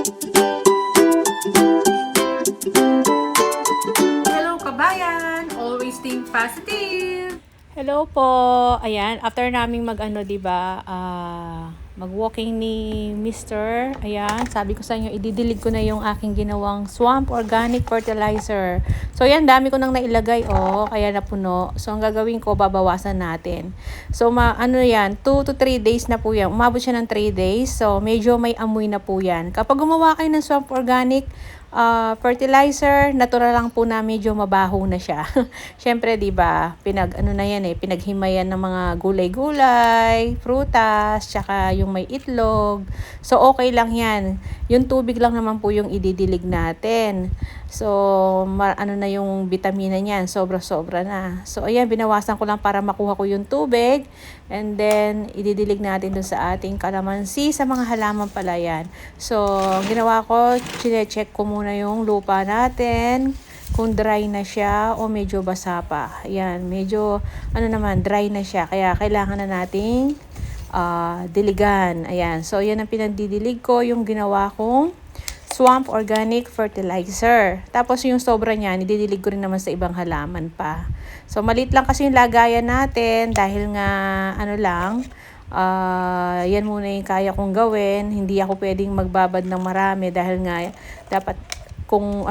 Hello kabayan! Always think positive! Hello po. Ayan, after naming mag-ano, 'di ba? Mag-walking ni Mr. Ayan, sabi ko sa inyo, ididilig ko na yung aking ginawang swamp organic fertilizer. So, yan, dami ko nang nailagay, oh, kaya napuno. So, ang gagawin ko, babawasan natin. So, ano yan, 2 to 3 days na po yan. Umabot siya ng 3 days. So, medyo may amoy na po yan. Kapag gumawa kayo ng swamp organic fertilizer, natural lang po na medyo mabaho na siya. Syempre, 'di ba? Ano na 'yan pinaghimayan ng mga gulay-gulay, prutas, tsaka yung may itlog. So okay lang 'yan. Yung tubig lang naman po yung ididilig natin. So ano na yung bitamina niyan, sobra-sobra na. So ayan, binawasan ko lang para makuha ko yung tubig. And then ididilig natin dun sa ating kalamansi, sa mga halaman pala yan. So ginawa ko, chine-check ko muna yung lupa natin kung dry na siya o medyo basa pa. Ayan, medyo dry na siya. Kaya kailangan na nating diligan. Ayan, so yan ang pinagdidilig ko, yung ginawa kong swamp organic fertilizer. Tapos yung sobra niya, nididilig ko rin naman sa ibang halaman pa. So maliit lang kasi yung lagayan natin dahil nga yan muna yung kaya kong gawin. Hindi ako pwedeng magbabad ng marami dahil nga dapat kung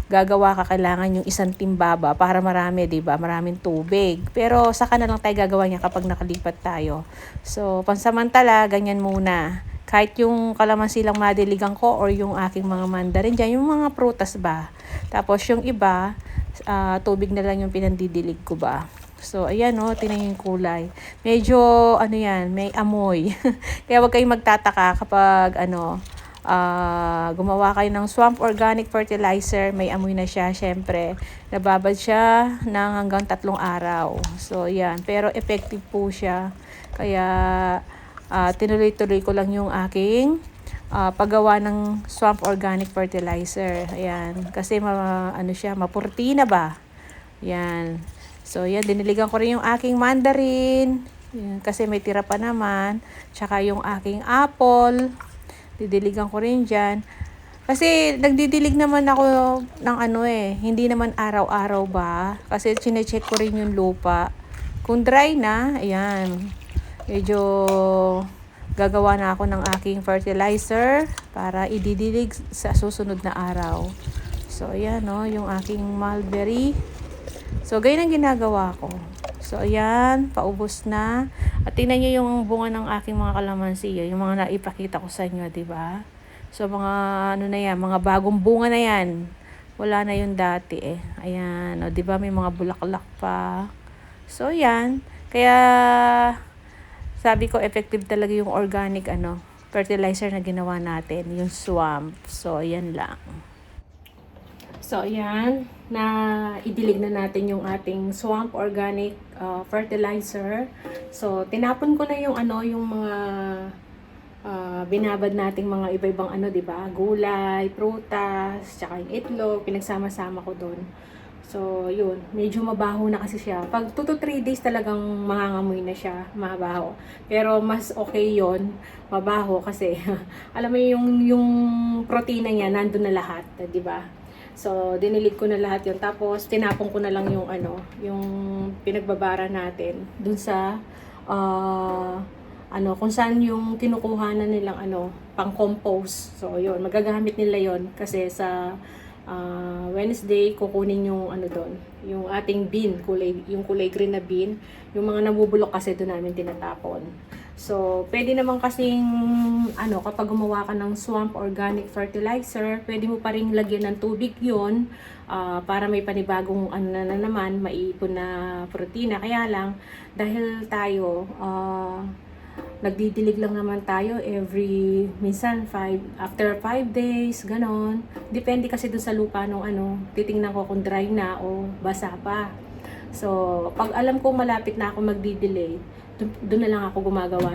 gagawa ka, kailangan yung isang timbaba para marami, 'di ba? Maraming tubig. Pero saka na lang tayo gagawa niya kapag nakalipat tayo. So, pansamantala, ganyan muna. Kahit yung kalamansi lang madiligan ko or yung aking mga mandarin dyan, yung mga prutas ba. Tapos yung iba, tubig na lang yung pinandidilig ko ba. So, ayan tingnan yung kulay. Medyo, may amoy. Kaya wag kayong magtataka kapag, gumawa kayo ng swamp organic fertilizer, may amoy na siya, syempre. Nababad siya ng hanggang 3 araw. So, ayan. Pero effective po siya. Kaya, tinuloy-tuloy ko lang yung aking paggawa ng swamp organic fertilizer. Ayan. Kasi, mapurtina ba? Ayan. So, yan, diniligan ko rin yung aking mandarin. Yan, kasi may tira pa naman. Tsaka yung aking apple. Didiligan ko rin dyan. Kasi, nagdidilig naman ako ng hindi naman araw-araw ba. Kasi, chinecheck ko rin yung lupa. Kung dry na, ayan. Medyo gagawa na ako ng aking fertilizer para ididilig sa susunod na araw. So, ayan yung aking mulberry. So, ganyan ang ginagawa ko. So, ayan, paubos na. At tingnan nyo yung bunga ng aking mga kalamansi. Yung mga naipakita ko sa inyo, diba? So, mga mga bagong bunga na yan. Wala na yung dati Ayan, diba may mga bulaklak pa. So, ayan. Kaya, sabi ko, effective talaga yung organic fertilizer na ginawa natin. Yung swamp. So, ayan lang. So, ayan, na idilig na natin yung ating swamp organic fertilizer. So, tinapon ko na yung yung mga binabad nating mga iba-ibang diba? Gulay, prutas, tsaka yung itlog, pinagsama-sama ko doon. So, yun, medyo mabaho na kasi siya. Pag 2 to 3 days talagang mangangamoy na siya, mabaho. Pero mas okay yon, mabaho kasi alam mo yung protina niya nandun na lahat, 'di ba? So, dinilig ko na lahat yun. Tapos, tinapon ko na lang yung yung pinagbabara natin dun sa kung saan yung kinukuha na nilang pang compost. So, yun, magagamit nila yon kasi sa Wednesday kukunin yung doon, yung ating bin, yung kulay green na bin, yung mga nabubulok kasi doon namin tinatapon. So, pwede naman kasing kapag gumawa ka ng swamp organic fertilizer, pwede mo pa ring lagyan ng tubig yon para may panibagong na naman maiipon na protina. Kaya lang dahil tayo nagdidilig lang naman tayo minsan after 5 days, ganon. Depende kasi dun sa lupa nung titingnan ko kung dry na o basa pa. So, pag alam ko malapit na ako magdidelay, doon na lang ako gumagawa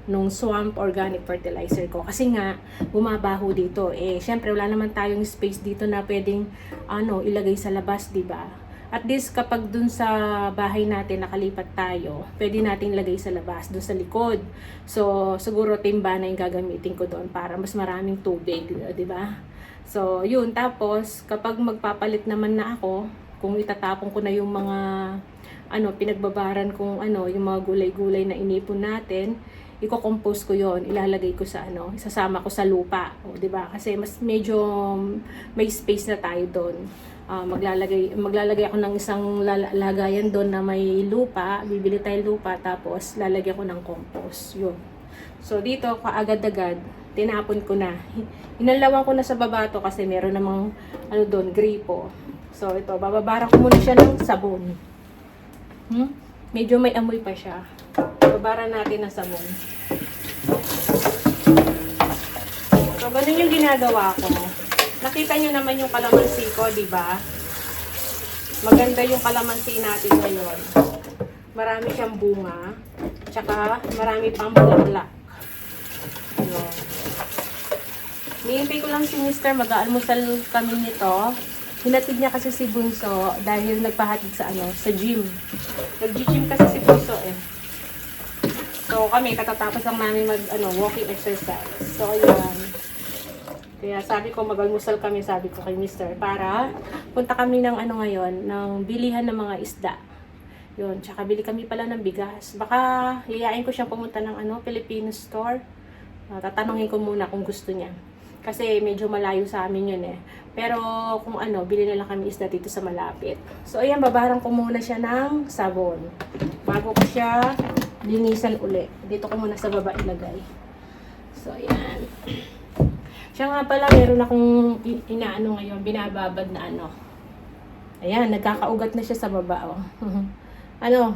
nung swamp organic fertilizer ko. Kasi nga, bumabaho dito. Syempre, wala naman tayong space dito na pwedeng ilagay sa labas, di ba? At least kapag dun sa bahay natin nakalipat tayo, pwede nating lagay sa labas, dun sa likod. So, siguro timba na yung gagamitin ko doon para mas maraming tubig, di ba? So, yun. Tapos, kapag magpapalit naman na ako, kung itatapon ko na yung mga pinagbabaran kung yung mga gulay-gulay na inipon natin, i-compose ko yon, ilalagay ko sa isasama ko sa lupa, o di ba? Kasi mas medyo may space na tayo doon. Maglalagay ako ng isang lagayan doon na may lupa, bibili tayo lupa, tapos lalagyan ko ng compost. Yun. So dito, kaagad-agad, tinapon ko na. Inalawan ko na sa baba to kasi meron namang doon, gripo. So ito, bababara ko muna siya ng sabon. Medyo may amoy pa siya. Babara natin ng sabon. So ganun yung ginagawa ko. Nakita nyo naman yung kalamansi ko, di ba? Maganda yung kalamansi natin ngayon. Marami siyang bunga. Tsaka marami pang bulaklak. Ayun. Nihintay ko lang si Mr. Mag-aalmusal kami nito. Hinatid niya kasi si Bunso dahil nagpahatid sa sa gym. Nag-gym kasi si Bunso eh. So kami katatapos lang namin walking exercise. So ayun. Kaya sabi ko mag-almusal kami, sabi ko kay Mr. para punta kami ng ngayon, ng bilihan ng mga isda. Yun, tsaka bili kami pala ng bigas. Baka hiyain ko siyang pumunta ng Filipino store. Tatanungin ko muna kung gusto niya. Kasi medyo malayo sa amin yun eh. Pero kung bili na lang kami isda dito sa malapit. So ayan, babarang ko muna siya ng sabon. Bago ko siya linisan uli. Dito ko muna sa baba ilagay. So ayan. Siya nga pala, meron akong ngayon, binababad na Ayan, nagkakaugat na siya sa baba, oh.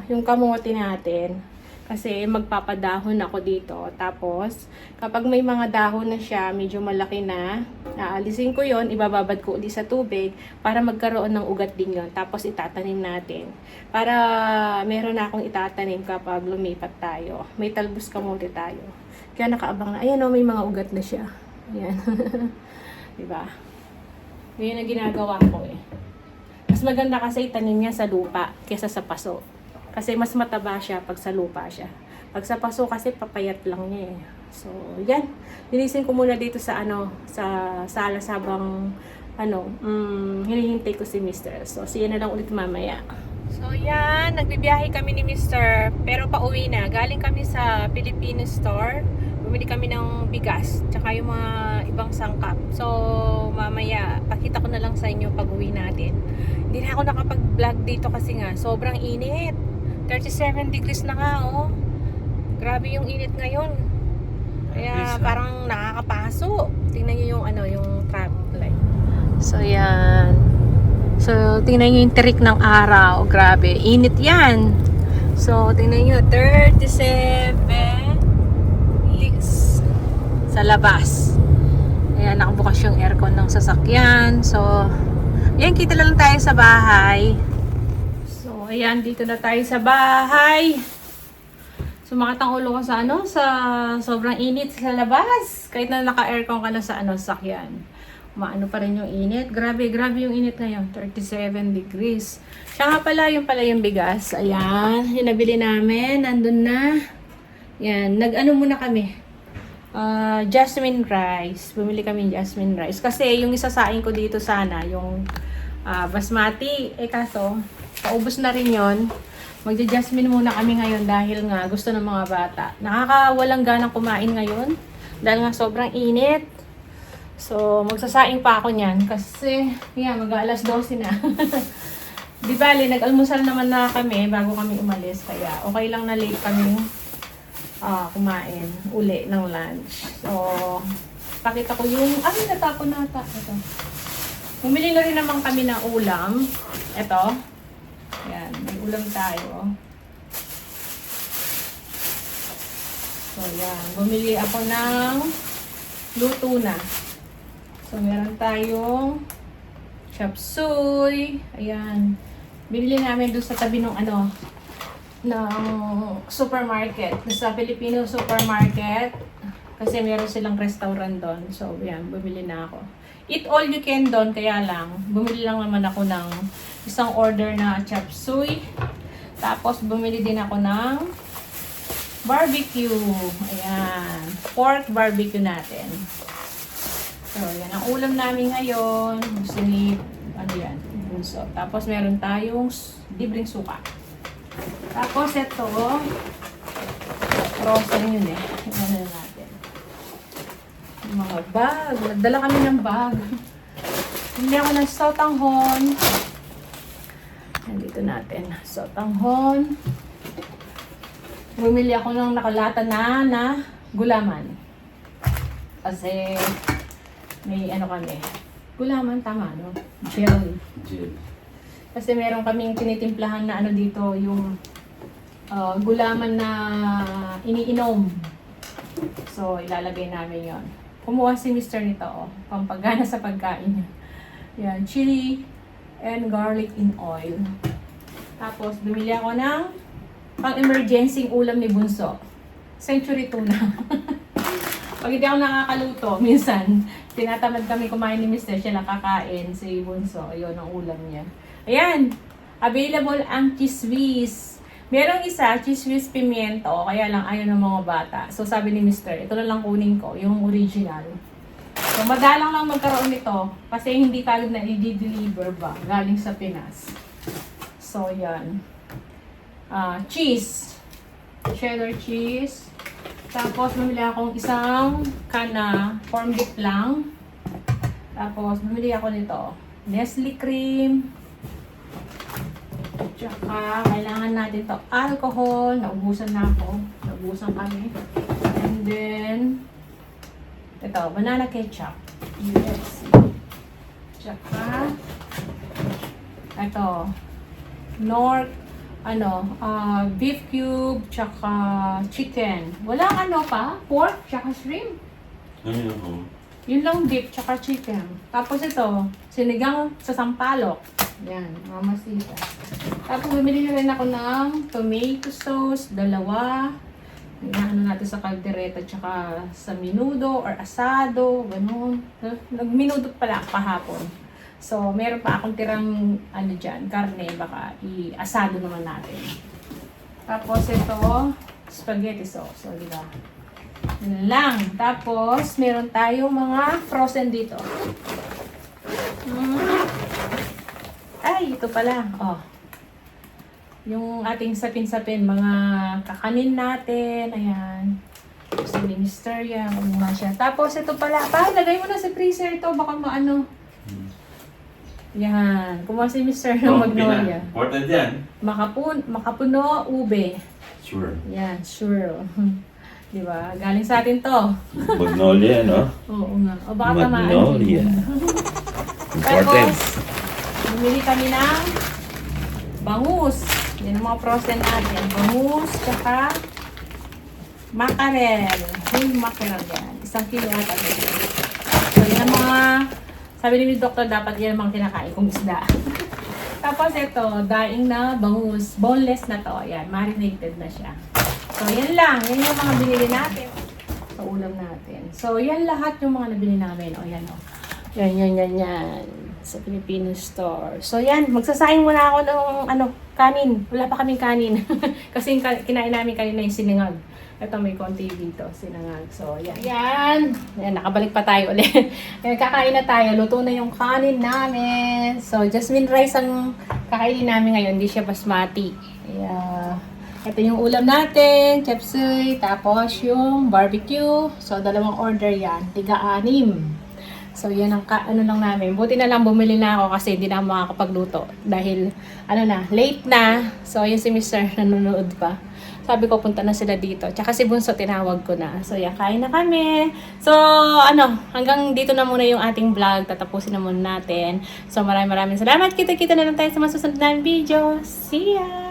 Yung kamote natin. Kasi magpapadahon ako dito. Tapos, kapag may mga dahon na siya, medyo malaki na, aalisin ko yon, ibababad ko ulit sa tubig para magkaroon ng ugat din yon. Tapos itatanim natin. Para meron na akong itatanim kapag lumipat tayo. May talbos kamote tayo. Kaya nakaabang na. Ayan may mga ugat na siya. Ayan. Diba? Yun ang ginagawa ko eh. Mas maganda kasi itanim niya sa lupa kaysa sa paso. Kasi mas mataba siya pag sa lupa siya. Pag sa paso kasi papayat lang niya eh. So, yan. Linisin ko muna dito sa sa sala habang hinihintay ko si Mr. So, siya na lang ulit mamaya. So, yan. Nagbibiyahe kami ni Mr. Pero pauwi na. Galing kami sa Filipino store. Bumili kami ng bigas, tsaka yung mga ibang sangkap. So, mamaya, pakita ko na lang sa inyo pag uwi natin. Hindi na ako nakapag-vlog dito kasi nga, sobrang init. 37 degrees na nga, oh. Grabe yung init ngayon. Kaya parang nakakapaso. Tingnan nyo yung yung traffic light. So, yan. So, tingnan nyo yung terik ng araw. Grabe, init yan. So, tingnan nyo, 37 sa labas. Ayan, nakabukas yung aircon ng sasakyan. So, ayan, kita lang tayo sa bahay. So, ayan, dito na tayo sa bahay. Sumakit ang ulo ko sa sa sobrang init sa labas. Kahit na naka-aircon ka na sa sasakyan. Maano pa rin yung init. Grabe, grabe yung init ngayon. 37 degrees. Siya nga pala, yung bigas. Ayan, yung nabili namin. Nandun na. Ayan, muna kami. Jasmine rice. Bumili kami jasmine rice. Kasi yung isasain ko dito sana, yung basmati. Kaso, paubos na rin yon. Magja-jasmine muna kami ngayon dahil nga gusto ng mga bata. Nakakawalang ganang kumain ngayon. Dahil nga sobrang init. So, magsasaing pa ako niyan. Kasi, yan, mag-alas 12 na. Di bali, nag-almusal naman na kami bago kami umalis. Kaya, okay lang na late kami kumain uli ng lunch. So, pakita ko yung natapon nata. Ito. Bumili na rin naman kami ng ulam. Ito. Ayan, may ulam tayo. So, yan. Bumili ako ng luto na. So, meron tayong chop suey. Ayan. Binili namin doon sa tabi ng ng supermarket. Sa Filipino supermarket. Kasi meron silang restaurant doon. So, yan, bumili na ako. Eat all you can doon, kaya lang, bumili lang naman ako ng isang order na chop suey. Tapos, bumili din ako ng barbecue. Ayan. Pork barbecue natin. So, yan ang ulam namin ngayon. Gusto ni, ano yan, bunso. Tapos, meron tayong libreng suka. Tapos, ito, frozen yun eh. Ano na natin. Yung mga bag. Nagdala kami ng bag. Hindi ako ng sotanghon. Nandito natin. Sotanghon. Bumili ako ng nakalata na gulaman. Kasi may ano kami. Gulaman, tama, no? Jelly. Kasi meron kaming tinitimplahan na ano dito, yung gulaman na iniinom. So, ilalagay namin yon. Kumuha si Mr. nito, oh. Pampagana sa pagkain niya. Yan, chili and garlic in oil. Tapos, bumili ako ng pang-emergency ulam ni Bunso. Century tuna. Pag hindi ako nakakaluto, minsan, tinatamad kami kumain ni Mr. Siya lang kakain, si Bunso. Ayun ang ulam niya. Ayan, available ang cheese whiz. Merong isa, cheese whiz pimiento, kaya lang ayaw ng mga bata. So sabi ni Mr., ito na lang kunin ko, yung original. So madalang lang magkaroon nito, kasi hindi kagad na i-deliver ba, galing sa Pinas. So yan. Cheese. Cheddar cheese. Tapos bumili akong isang kana, corn beef lang. Tapos bumili ako nito, Nestle cream. Tsaka, kailangan natin to alcohol. Naubusan na ako. Naubusan kami. And then, ito, banana ketchup. Yes. Tsaka, ito, beef cube, tsaka chicken. Walang ano pa, pork, tsaka shrimp. Yun lang beef, tsaka chicken. Tapos ito, sinigang sa sampalok. Yan, mamasita. Tapos bumili na rin ako ng tomato sauce, 2. Inaano natin sa kaldereta tsaka sa minudo or asado, ganun. Nagminudo pala kahapon. So, meron pa akong tirang karne, baka i-asado naman natin. Tapos ito, spaghetti sauce. So, diba? Yun lang. Tapos, meron tayong mga frozen dito. Ay, ito pala. Oh. Yung ating sapin-sapin, mga kakanin natin. Ayan. Gusto ni Mr. yan. Kumuha siya. Tapos, ito pala. Lagay mo na sa freezer ito. Baka maano. Yan. Kumuha si Mr. ng magnolia. Important yan. Makapuno, ube. Sure. Yan, sure. Diba? Galing sa atin to. Magnolia, no? Oo nga. O baka tamaan. Magnolia. Important. Tapos, bumili kami ng bangus. Yan ang mga frozen natin. Bangus, tsaka mackerel. Whole mackerel yan. 1 kilo ata. So, yan ang mga, sabi ni Dr. dapat yan ang mga kinakain kong isda. Tapos ito, daing na bangus. Boneless na to. Ayan, marinated na siya. So, yan lang. Yan yung mga binili natin. Sa ulam natin. So, yan lahat yung mga nabili namin. O, yan o. Yan. Sa Filipino store. So, yan. Magsasaing muna ako ng, kanin. Wala pa kaming kanin. Kasi kinain namin kanina yung sinangag. Ito may konti dito, sinangag. So, yan. Yan, nakabalik pa tayo ulit. Kakain na tayo. Luto na yung kanin namin. So, jasmine rice ang kakainin namin ngayon. Hindi siya basmati. Yeah. Ito yung ulam natin, chop suey, tapos yung barbecue. So, 2 order yan. 3-6. So, yan ang lang namin. Buti na lang bumili na ako kasi hindi na ako makakapagluto. Dahil, late na. So, yun si Mr. nanonood pa. Sabi ko, punta na sila dito. Tsaka si Bunso, tinawag ko na. So, yan, kain na kami. So, hanggang dito na muna yung ating vlog. Tatapusin na muna natin. So, maraming salamat. Kita-kita na lang tayo sa masusunod na video. See ya!